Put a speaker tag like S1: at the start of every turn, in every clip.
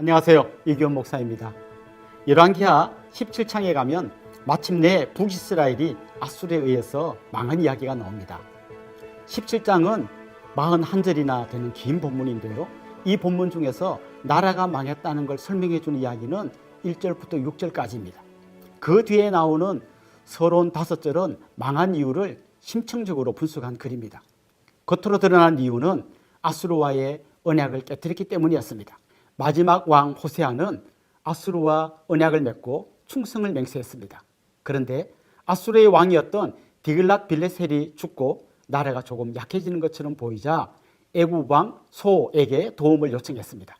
S1: 안녕하세요. 이규원 목사입니다. 열왕기하 17장에 가면 마침내 북이스라엘이 아수르에 의해서 망한 이야기가 나옵니다. 17장은 41절이나 되는 긴 본문인데요. 이 본문 중에서 나라가 망했다는 걸 설명해 주는 이야기는 1절부터 6절까지입니다. 그 뒤에 나오는 서론 5절은 망한 이유를 심층적으로 분석한 글입니다. 겉으로 드러난 이유는 아수르와의 언약을 깨뜨렸기 때문이었습니다. 마지막 왕 호세아는 아수르와 언약을 맺고 충성을 맹세했습니다. 그런데 아수르의 왕이었던 디글랏 빌레셀이 죽고 나라가 조금 약해지는 것처럼 보이자 애굽 왕 소에게 도움을 요청했습니다.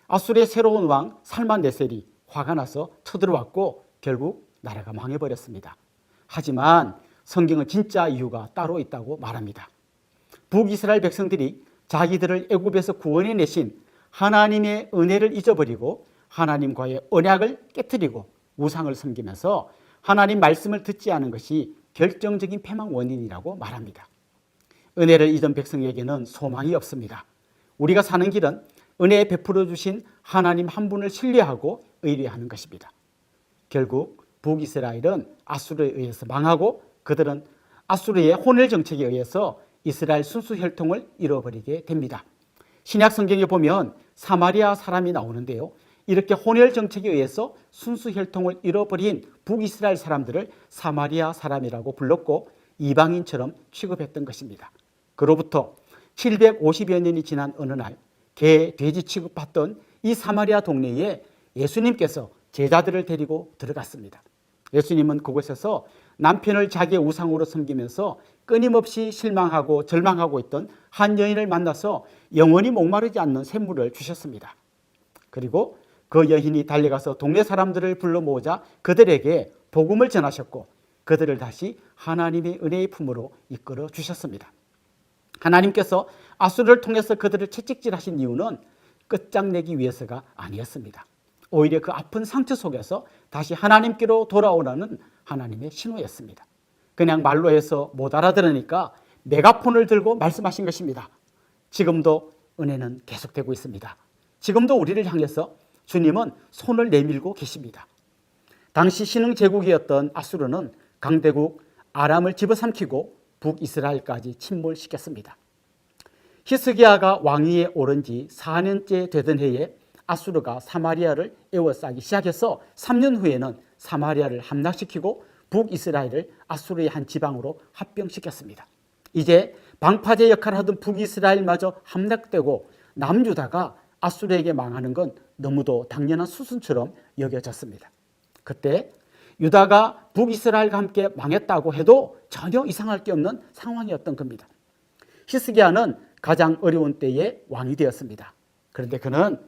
S1: 아수르의 새로운 왕 살만네셀이 화가 나서 쳐들어왔고 결국 나라가 망해버렸습니다. 하지만 성경은 진짜 이유가 따로 있다고 말합니다. 북이스라엘 백성들이 자기들을 애굽에서 구원해내신 하나님의 은혜를 잊어버리고 하나님과의 언약을 깨뜨리고 우상을 섬기면서 하나님 말씀을 듣지 않은 것이 결정적인 패망 원인이라고 말합니다. 은혜를 잊은 백성에게는 소망이 없습니다. 우리가 사는 길은 은혜에 베풀어 주신 하나님 한 분을 신뢰하고 의뢰하는 것입니다. 결국 북이스라엘은 아수르에 의해서 망하고 그들은 아수르의 혼혈 정책에 의해서 이스라엘 순수 혈통을 잃어버리게 됩니다. 신약 성경에 보면 사마리아 사람이 나오는데요. 이렇게 혼혈 정책에 의해서 순수 혈통을 잃어버린 북이스라엘 사람들을 사마리아 사람이라고 불렀고 이방인처럼 취급했던 것입니다. 그로부터 750여 년이 지난 어느 날 개, 돼지 취급받던 이 사마리아 동네에 예수님께서 제자들을 데리고 들어갔습니다. 예수님은 그곳에서 남편을 자기의 우상으로 섬기면서 끊임없이 실망하고 절망하고 있던 한 여인을 만나서 영원히 목마르지 않는 샘물을 주셨습니다. 그리고 그 여인이 달려가서 동네 사람들을 불러 모으자 그들에게 복음을 전하셨고 그들을 다시 하나님의 은혜의 품으로 이끌어 주셨습니다. 하나님께서 아수르를 통해서 그들을 채찍질하신 이유는 끝장내기 위해서가 아니었습니다. 오히려 그 아픈 상처 속에서 다시 하나님께로 돌아오라는 하나님의 신호였습니다. 그냥 말로 해서 못 알아들으니까 메가폰을 들고 말씀하신 것입니다. 지금도 은혜는 계속되고 있습니다. 지금도 우리를 향해서 주님은 손을 내밀고 계십니다. 당시 신흥 제국이었던 아수르는 강대국 아람을 집어삼키고 북이스라엘까지 침몰시켰습니다. 히스기야가 왕위에 오른 지 4년째 되던 해에 아수르가 사마리아를 에워싸기 시작해서 3년 후에는 사마리아를 함락시키고 북이스라엘을 아수르의 한 지방으로 합병시켰습니다. 이제 방파제 역할을 하던 북이스라엘마저 함락되고 남유다가 아수르에게 망하는 건 너무도 당연한 수순처럼 여겨졌습니다. 그때 유다가 북이스라엘과 함께 망했다고 해도 전혀 이상할 게 없는 상황이었던 겁니다. 히스기야는 가장 어려운 때에 왕이 되었습니다. 그런데 그는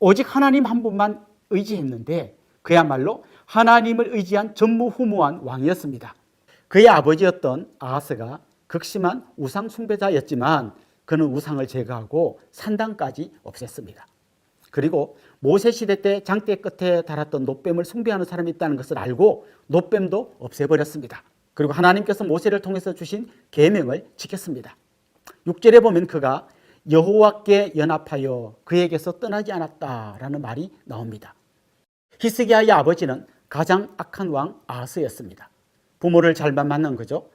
S1: 오직 하나님 한 분만 의지했는데 그야말로 하나님을 의지한 전무후무한 왕이었습니다. 그의 아버지였던 아하스가 극심한 우상 숭배자였지만 그는 우상을 제거하고 산당까지 없앴습니다. 그리고 모세 시대 때 장대 끝에 달았던 놋뱀을 숭배하는 사람이 있다는 것을 알고 놋뱀도 없애버렸습니다. 그리고 하나님께서 모세를 통해서 주신 계명을 지켰습니다. 6절에 보면 그가 여호와께 연합하여 그에게서 떠나지 않았다라는 말이 나옵니다. 히스기야의 아버지는 가장 악한 왕 아하스였습니다. 부모를 잘만 만난 거죠.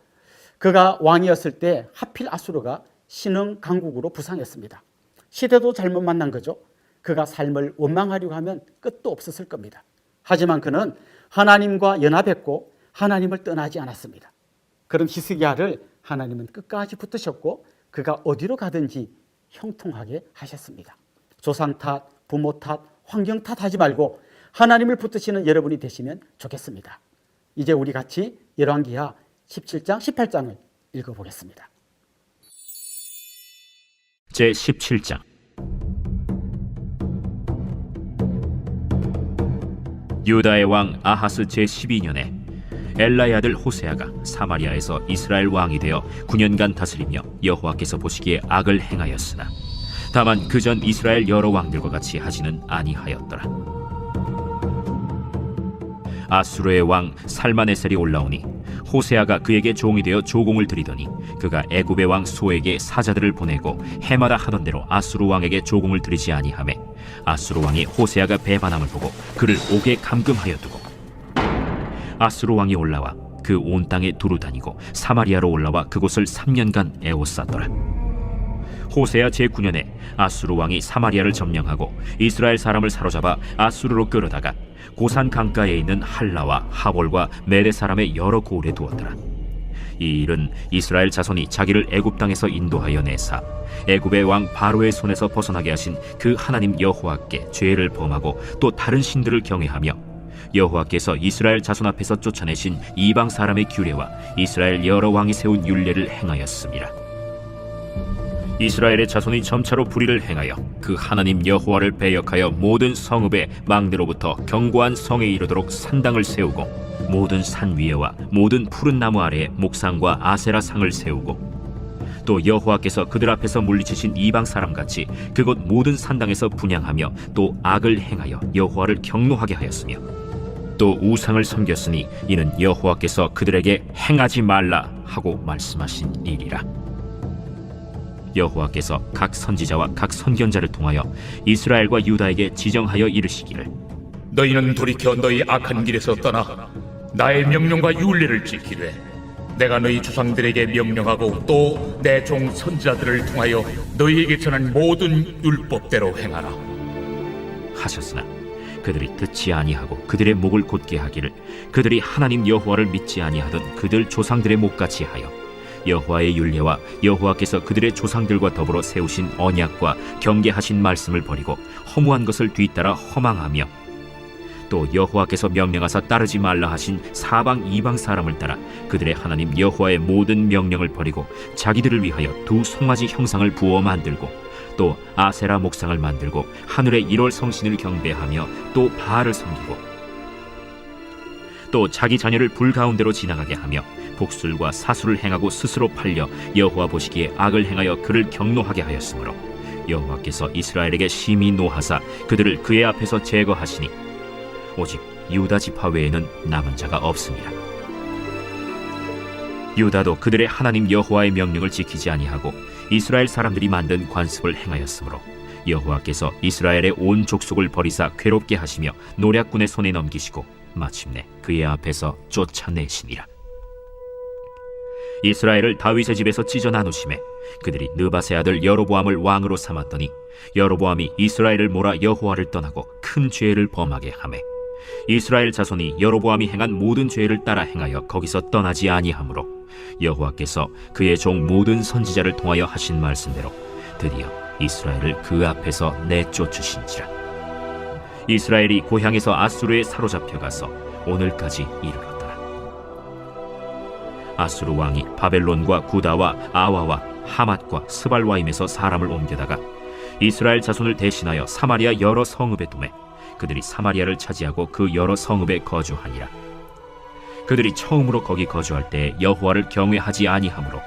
S1: 그가 왕이었을 때 하필 아수르가 신흥 강국으로 부상했습니다. 시대도 잘못 만난 거죠. 그가 삶을 원망하려고 하면 끝도 없었을 겁니다. 하지만 그는 하나님과 연합했고 하나님을 떠나지 않았습니다. 그런 히스기야를 하나님은 끝까지 붙드셨고 그가 어디로 가든지 형통하게 하셨습니다. 조상 탓, 부모 탓, 환경 탓하지 말고 하나님을 붙드시는 여러분이 되시면 좋겠습니다. 이제 우리 같이 열왕기하 17장, 18장을 읽어보겠습니다.
S2: 제17장 유다의 왕 아하스 제12년에 엘라의 아들 호세아가 사마리아에서 이스라엘 왕이 되어 9년간 다스리며 여호와께서 보시기에 악을 행하였으나 다만 그전 이스라엘 여러 왕들과 같이 하지는 아니하였더라. 아수르의 왕 살마네셀이 올라오니 호세아가 그에게 종이 되어 조공을 드리더니 그가 애굽의 왕 소에게 사자들을 보내고 해마다 하던 대로 아수르 왕에게 조공을 드리지 아니하매 아수르 왕이 호세아가 배반함을 보고 그를 옥에 감금하여 두고 아수르 왕이 올라와 그 온 땅에 두루 다니고 사마리아로 올라와 그곳을 3년간 애워쌌더라. 호세아 제9년에 아수르 왕이 사마리아를 점령하고 이스라엘 사람을 사로잡아 아수르로 끌어다가 고산 강가에 있는 할라와 하볼과 메대 사람의 여러 고을에 두었더라. 이 일은 이스라엘 자손이 자기를 애굽 땅에서 인도하여 내사 애굽의 왕 바로의 손에서 벗어나게 하신 그 하나님 여호와께 죄를 범하고 또 다른 신들을 경외하며 여호와께서 이스라엘 자손 앞에서 쫓아내신 이방 사람의 규례와 이스라엘 여러 왕이 세운 율례를 행하였음이라. 이스라엘의 자손이 점차로 불의를 행하여 그 하나님 여호와를 배역하여 모든 성읍의 망대로부터 견고한 성에 이르도록 산당을 세우고 모든 산 위에와 모든 푸른 나무 아래에 목상과 아세라 상을 세우고 또 여호와께서 그들 앞에서 물리치신 이방 사람같이 그곳 모든 산당에서 분향하며 또 악을 행하여 여호와를 경노하게 하였으며 또 우상을 섬겼으니 이는 여호와께서 그들에게 행하지 말라 하고 말씀하신 일이라. 여호와께서 각 선지자와 각 선견자를 통하여 이스라엘과 유다에게 지정하여 이르시기를
S3: 너희는 돌이켜 너희 악한 길에서 떠나 나의 명령과 율례를 지키되 내가 너희 조상들에게 명령하고 또 내 종 선지자들을 통하여 너희에게 전한 모든 율법대로 행하라
S2: 하셨으나 그들이 듣지 아니하고 그들의 목을 곧게 하기를 그들이 하나님 여호와를 믿지 아니하던 그들 조상들의 목같이 하여 여호와의 율례와 여호와께서 그들의 조상들과 더불어 세우신 언약과 경계하신 말씀을 버리고 허무한 것을 뒤따라 허망하며 또 여호와께서 명령하사 따르지 말라 하신 사방 이방 사람을 따라 그들의 하나님 여호와의 모든 명령을 버리고 자기들을 위하여 두 송아지 형상을 부어 만들고 또 아세라 목상을 만들고 하늘의 1월 성신을 경배하며 또 바알을 섬기고 또 자기 자녀를 불 가운데로 지나가게 하며 복술과 사술을 행하고 스스로 팔려 여호와 보시기에 악을 행하여 그를 경노하게 하였으므로 여호와께서 이스라엘에게 심히 노하사 그들을 그의 앞에서 제거하시니 오직 유다 지파 외에는 남은 자가 없습니다. 유다도 그들의 하나님 여호와의 명령을 지키지 아니하고 이스라엘 사람들이 만든 관습을 행하였으므로 여호와께서 이스라엘의 온 족속을 버리사 괴롭게 하시며 노략군의 손에 넘기시고 마침내 그의 앞에서 쫓아내시니라. 이스라엘을 다윗의 집에서 찢어 나누심에 그들이 느바세 아들 여로보암을 왕으로 삼았더니 여로보암이 이스라엘을 몰아 여호와를 떠나고 큰 죄를 범하게 하매 이스라엘 자손이 여로보암이 행한 모든 죄를 따라 행하여 거기서 떠나지 아니하므로 여호와께서 그의 종 모든 선지자를 통하여 하신 말씀대로 드디어 이스라엘을 그 앞에서 내쫓으신지라. 이스라엘이 고향에서 아수르에 사로잡혀 가서 오늘까지 이르렀더라. 아수르 왕이 바벨론과 구다와 아와와 하맛과 스발와임에서 사람을 옮겨다가 이스라엘 자손을 대신하여 사마리아 여러 성읍에 두매 그들이 사마리아를 차지하고 그 여러 성읍에 거주하니라. 그들이 처음으로 거기 거주할 때 여호와를 경외하지 아니하므로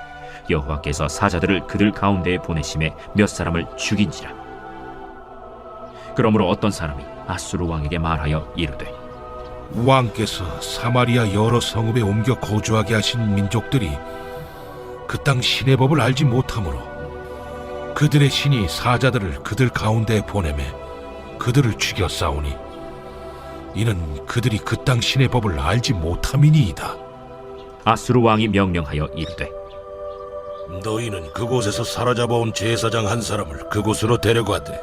S2: 여호와께서 사자들을 그들 가운데에 보내심에 몇 사람을 죽인지라. 그러므로 어떤 사람이 아수르 왕에게 말하여 이르되
S4: 왕께서 사마리아 여러 성읍에 옮겨 거주하게 하신 민족들이 그 땅 신의 법을 알지 못하므로 그들의 신이 사자들을 그들 가운데에 보내매 그들을 죽여 싸우니 이는 그들이 그 땅 신의 법을 알지 못함이니이다.
S2: 아수르 왕이 명령하여 이르되
S4: 너희는 그곳에서 사로잡아온 제사장 한 사람을 그곳으로 데려가되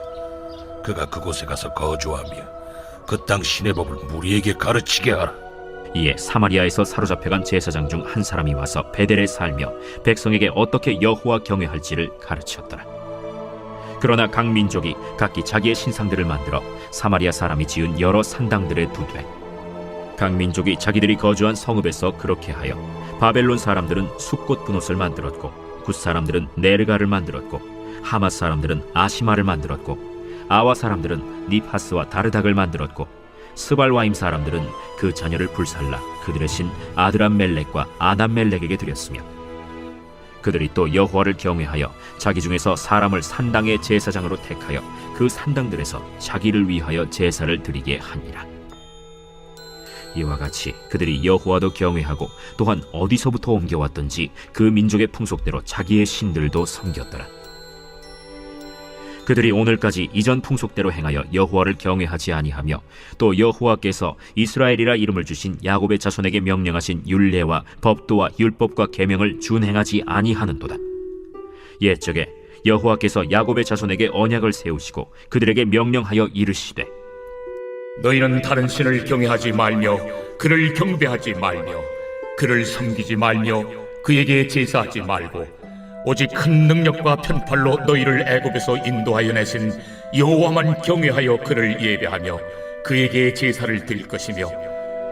S4: 그가 그곳에 가서 거주하며 그 땅 신의 법을 무리에게 가르치게 하라.
S2: 이에 사마리아에서 사로잡혀간 제사장 중 한 사람이 와서 베델에 살며 백성에게 어떻게 여호와 경외할지를 가르쳤더라. 그러나 각 민족이 각기 자기의 신상들을 만들어 사마리아 사람이 지은 여러 산당들에 두되 각 민족이 자기들이 거주한 성읍에서 그렇게 하여 바벨론 사람들은 숫꽃 분옷을 만들었고 굿 사람들은 네르가를 만들었고 하맛 사람들은 아시마를 만들었고 아와 사람들은 니파스와 다르닥을 만들었고 스발와임 사람들은 그 자녀를 불살라 그들의 신 아드람멜렉과 아담멜렉에게 드렸으며 그들이 또 여호와를 경외하여 자기 중에서 사람을 산당의 제사장으로 택하여 그 산당들에서 자기를 위하여 제사를 드리게 하니라. 이와 같이 그들이 여호와도 경외하고 또한 어디서부터 옮겨왔던지 그 민족의 풍속대로 자기의 신들도 섬겼더라. 그들이 오늘까지 이전 풍속대로 행하여 여호와를 경외하지 아니하며 또 여호와께서 이스라엘이라 이름을 주신 야곱의 자손에게 명령하신 율례와 법도와 율법과 계명을 준행하지 아니하는도다. 옛적에 여호와께서 야곱의 자손에게 언약을 세우시고 그들에게 명령하여 이르시되
S3: 너희는 다른 신을 경외하지 말며 그를 경배하지 말며 그를 섬기지 말며 그에게 제사하지 말고 오직 큰 능력과 편팔로 너희를 애굽에서 인도하여 내신 여호와만 경외하여 그를 예배하며 그에게 제사를 드릴 것이며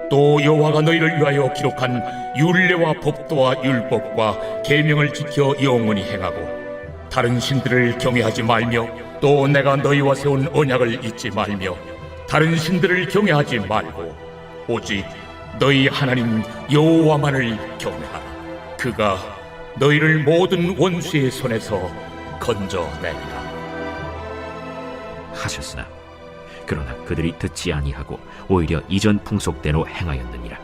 S3: 또 여호와가 너희를 위하여 기록한 율례와 법도와 율법과 계명을 지켜 영원히 행하고 다른 신들을 경외하지 말며 또 내가 너희와 세운 언약을 잊지 말며 다른 신들을 경외하지 말고 오직 너희 하나님 여호와만을 경외하라. 그가 너희를 모든 원수의 손에서 건져내리라
S2: 하셨으나 그러나 그들이 듣지 아니하고 오히려 이전 풍속대로 행하였느니라.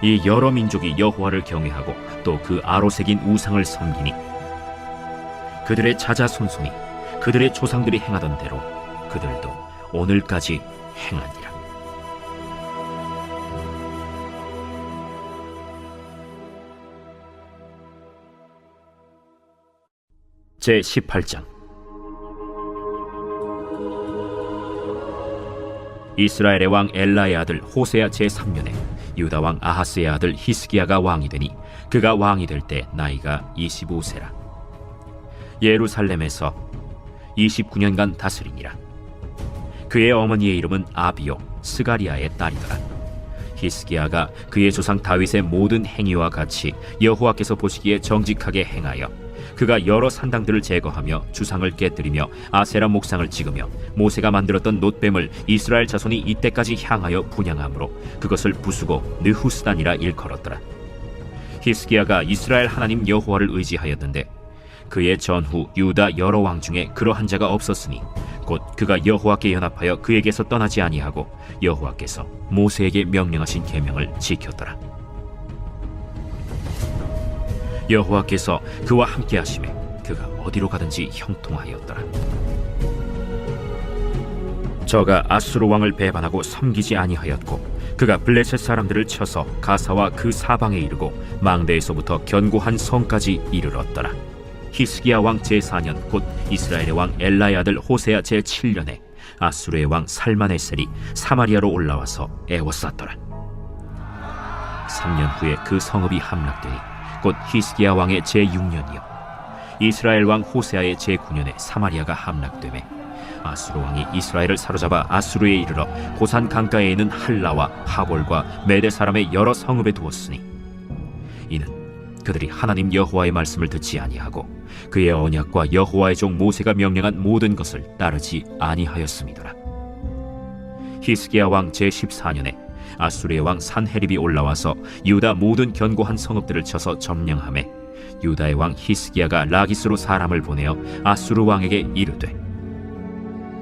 S2: 이 여러 민족이 여호와를 경외하고 또 그 아로새긴 우상을 섬기니 그들의 자자손손이 그들의 조상들이 행하던 대로 그들도 오늘까지 행하니라. 제18장. 이스라엘의 왕 엘라의 아들 호세아 제3년에 유다 왕 아하스의 아들 히스기야가 왕이 되니 그가 왕이 될 때 나이가 25세라. 예루살렘에서 29년간 다스리니라. 그의 어머니의 이름은 아비요 스가리아의 딸이더라. 히스기야가 그의 조상 다윗의 모든 행위와 같이 여호와께서 보시기에 정직하게 행하여 그가 여러 산당들을 제거하며 주상을 깨뜨리며 아세라 목상을 찍으며 모세가 만들었던 놋뱀을 이스라엘 자손이 이때까지 향하여 분향함으로 그것을 부수고 느후스단이라 일컬었더라. 히스기야가 이스라엘 하나님 여호와를 의지하였는데 그의 전후 유다 여러 왕 중에 그러한 자가 없었으니 곧 그가 여호와께 연합하여 그에게서 떠나지 아니하고 여호와께서 모세에게 명령하신 계명을 지켰더라. 여호와께서 그와 함께 하심에 그가 어디로 가든지 형통하였더라. 저가 아수르 왕을 배반하고 섬기지 아니하였고 그가 블레셋 사람들을 쳐서 가사와 그 사방에 이르고 망대에서부터 견고한 성까지 이르렀더라. 히스기야 왕 제4년 곧 이스라엘의 왕 엘라의 아들 호세아 제7년에 아수르의 왕 살마네셀이 사마리아로 올라와서 애워쌌더라. 3년 후에 그 성읍이 함락되니 곧 히스기야 왕의 제6년이요 이스라엘 왕 호세아의 제9년에 사마리아가 함락되매 아수르 왕이 이스라엘을 사로잡아 아수르에 이르러 고산 강가에 있는 할라와 하볼과 메대 사람의 여러 성읍에 두었으니 이는 그들이 하나님 여호와의 말씀을 듣지 아니하고 그의 언약과 여호와의 종 모세가 명령한 모든 것을 따르지 아니하였음이더라. 히스기야 왕 제14년에 아수르의 왕 산헤립이 올라와서 유다 모든 견고한 성읍들을 쳐서 점령하매 유다의 왕 히스기야가 라기스로 사람을 보내어 아수르 왕에게 이르되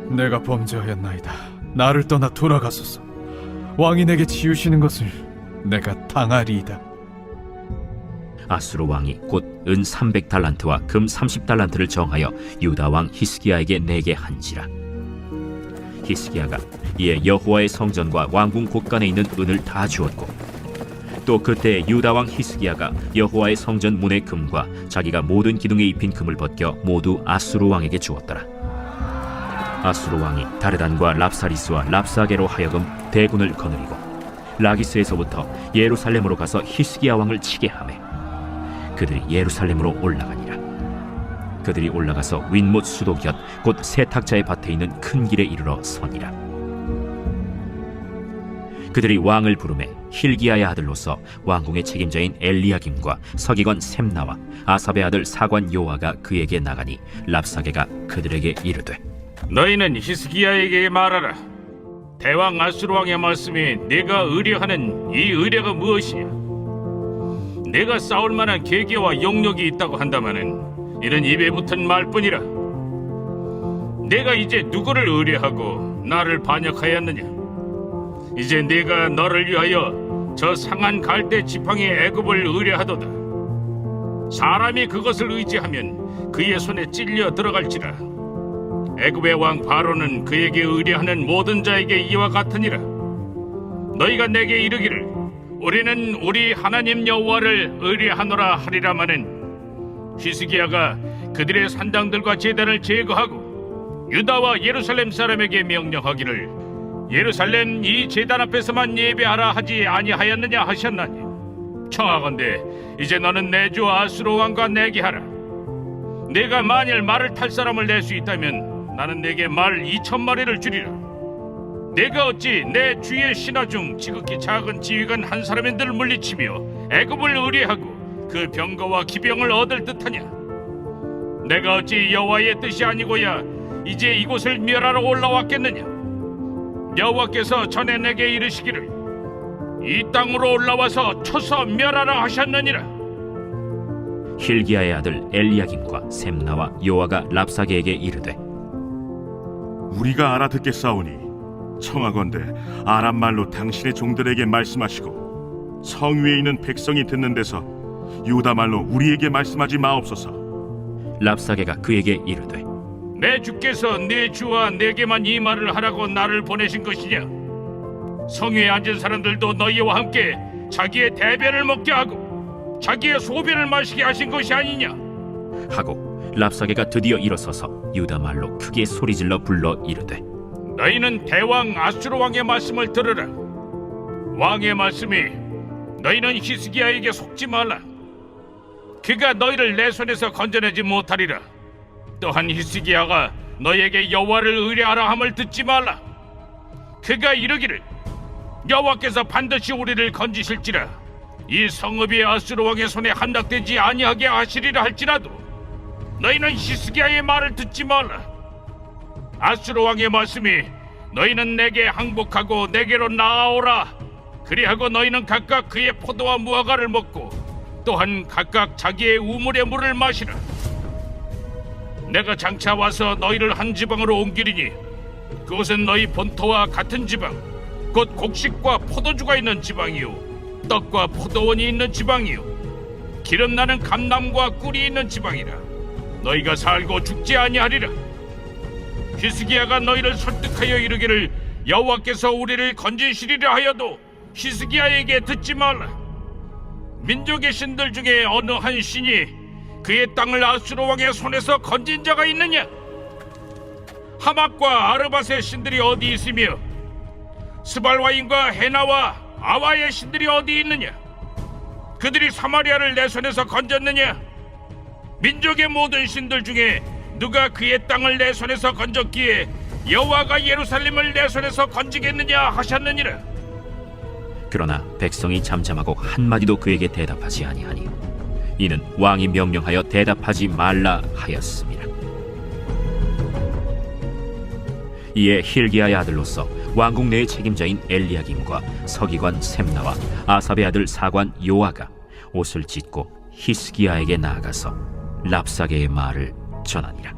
S5: 내가 범죄하였나이다. 나를 떠나 돌아가소서. 왕이 내게 지으시는 것을 내가 당하리이다.
S2: 아수르 왕이 곧 은 300달란트와 금 30달란트를 정하여 유다 왕 히스기야에게 내게 한지라. 히스기야가 이에 여호와의 성전과 왕궁 곳간에 있는 은을 다 주었고 또 그때 유다 왕 히스기야가 여호와의 성전 문의 금과 자기가 모든 기둥에 입힌 금을 벗겨 모두 아수르 왕에게 주었더라. 아수르 왕이 다르단과 랍사리스와 랍사게로 하여금 대군을 거느리고 라기스에서부터 예루살렘으로 가서 히스기야 왕을 치게 하매 그들이 예루살렘으로 올라가니라. 그들이 올라가서 윗못 수도 곁 곧 세탁자의 밭에 있는 큰 길에 이르러 서니라. 그들이 왕을 부르매 힐기야의 아들로서 왕궁의 책임자인 엘리야김과 서기관 셈나와 아삽의 아들 사관 요아가 그에게 나가니 랍사게가 그들에게 이르되
S6: 너희는 히스기야에게 말하라. 대왕 아수르 왕의 말씀이 네가 의뢰하는 이 의뢰가 무엇이냐? 내가 싸울 만한 계기와 용력이 있다고 한다마는 이는 입에 붙은 말뿐이라. 내가 이제 누구를 의뢰하고 나를 반역하였느냐? 이제 네가 너를 위하여 저 상한 갈대 지팡이의 애굽을 의뢰하도다. 사람이 그것을 의지하면 그의 손에 찔려 들어갈지라. 애굽의 왕 바로는 그에게 의뢰하는 모든 자에게 이와 같으니라. 너희가 내게 이르기를 우리는 우리 하나님 여호와를 의뢰하노라 하리라마는 히스기야가 그들의 산당들과 제단을 제거하고 유다와 예루살렘 사람에게 명령하기를 예루살렘 이 제단 앞에서만 예배하라 하지 아니하였느냐 하셨나니, 청하건대 이제 너는 내 주 아수르 왕과 내게 하라. 내가 만일 말을 탈 사람을 낼 수 있다면 나는 내게 말 2,000마리를 주리라. 내가 어찌 내 주의 신하 중 지극히 작은 지휘관 한 사람인들 물리치며 애굽을 의뢰하고 그 병거와 기병을 얻을 듯하냐? 내가 어찌 여호와의 뜻이 아니고야 이제 이곳을 멸하러 올라왔겠느냐? 여호와께서 전에 내게 이르시기를 이 땅으로 올라와서 쳐서 멸하라 하셨느니라.
S2: 힐기야의 아들 엘리야김과 셈나와 요아가 랍사게에게 이르되
S7: 우리가 알아듣겠사오니 청하건대 아람 말로 당신의 종들에게 말씀하시고 성 위에 있는 백성이 듣는 데서 유다 말로 우리에게 말씀하지 마옵소서.
S2: 랍사게가 그에게 이르되
S6: 내 주께서 내 주와 내게만 이 말을 하라고 나를 보내신 것이냐? 성위에 앉은 사람들도 너희와 함께 자기의 대변을 먹게 하고 자기의 소변을 마시게 하신 것이 아니냐?
S2: 하고 랍사게가 드디어 일어서서 유다 말로 크게 소리질러 불러 이르되
S6: 너희는 대왕 아수르 왕의 말씀을 들으라. 왕의 말씀이 너희는 히스기야에게 속지 말라. 그가 너희를 내 손에서 건져내지 못하리라. 또한 히스기야가 너희에게 여호와를 의뢰하라 함을 듣지 말라. 그가 이르기를 여호와께서 반드시 우리를 건지실지라. 이 성읍이 아수르 왕의 손에 함락되지 아니하게 하시리라 할지라도 너희는 히스기야의 말을 듣지 말라. 아수르 왕의 말씀이 너희는 내게 항복하고 내게로 나아오라. 그리하고 너희는 각각 그의 포도와 무화과를 먹고 또한 각각 자기의 우물의 물을 마시라. 내가 장차 와서 너희를 한 지방으로 옮기리니 그곳은 너희 본토와 같은 지방, 곧 곡식과 포도주가 있는 지방이요 떡과 포도원이 있는 지방이요 기름 나는 감람과 꿀이 있는 지방이라. 너희가 살고 죽지 아니하리라. 히스기야가 너희를 설득하여 이르기를 여호와께서 우리를 건지시리라 하여도 히스기야에게 듣지 말라. 민족의 신들 중에 어느 한 신이 그의 땅을 아수르 왕의 손에서 건진 자가 있느냐? 하맛과 아르밧의 신들이 어디 있으며 스발와인과 헤나와 아와의 신들이 어디 있느냐? 그들이 사마리아를 내 손에서 건졌느냐? 민족의 모든 신들 중에 누가 그의 땅을 내 손에서 건졌기에 여호와가 예루살렘을 내 손에서 건지겠느냐 하셨느니라.
S2: 그러나 백성이 잠잠하고 한마디도 그에게 대답하지 아니하니 이는 왕이 명령하여 대답하지 말라 하였습니다. 이에 힐기야의 아들로서 왕궁 내의 책임자인 엘리야김과 서기관 셈나와 아삽의 아들 사관 요아가 옷을 찢고 히스기야에게 나아가서 랍사게의 말을 전하니라.